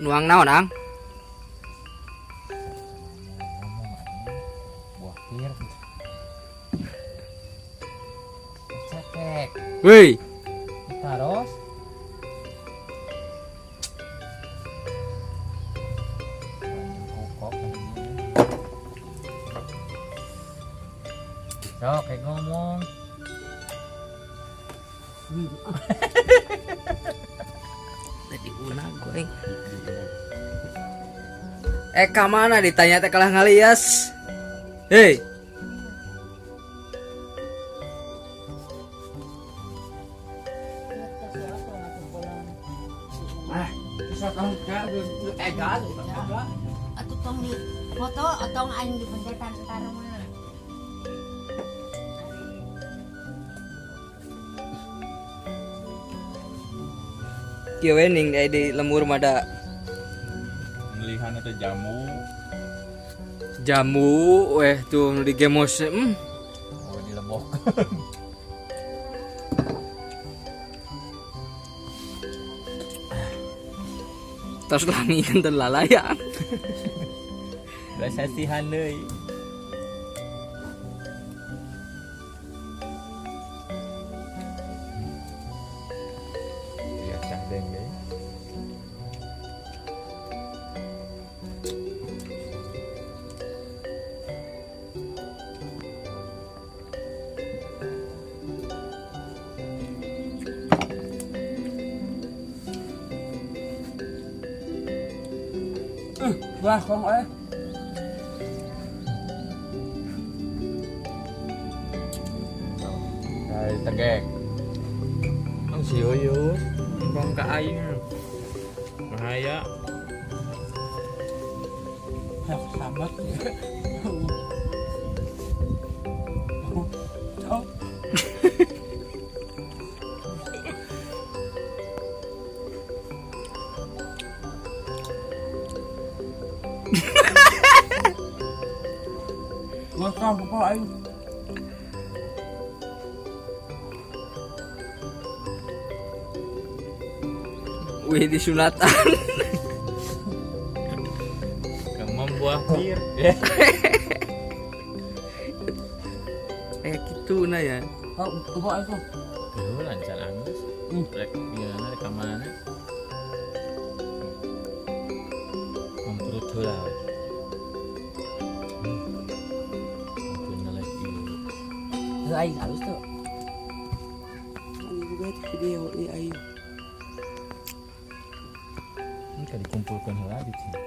nuang naon ang? Buah pir. Cekek. Woi, Taros. Sok, kayak ngomong. tadi unang goreng. Eka mana ditanya teh kalah ngalias. Hei. Bisa tahu kan? Ega. Atau tong di foto atau aing di pencetan entar mah. Kieu we ning di lemur mada Melihat ada jamu weh tuh nu di gemos. Oh, di Lombok. Terus lami kan lalaya. Biasa sihan deui. Ya cah deng deui. Wah, kong Hai tegek. Ang serius, bang ka aing. Bahaya. sambat. Gua tahu apa aing. Wih disunatan. Kemam buah pir. Gitu nah ya. Oh, apa itu? Yo lancar angus. Rek gimana rekamannya? Memperut heula. Ampun lagi. Itu aing halus tuh. Ini juga video ini aing. Ini kan dikumpulkan heula di sini.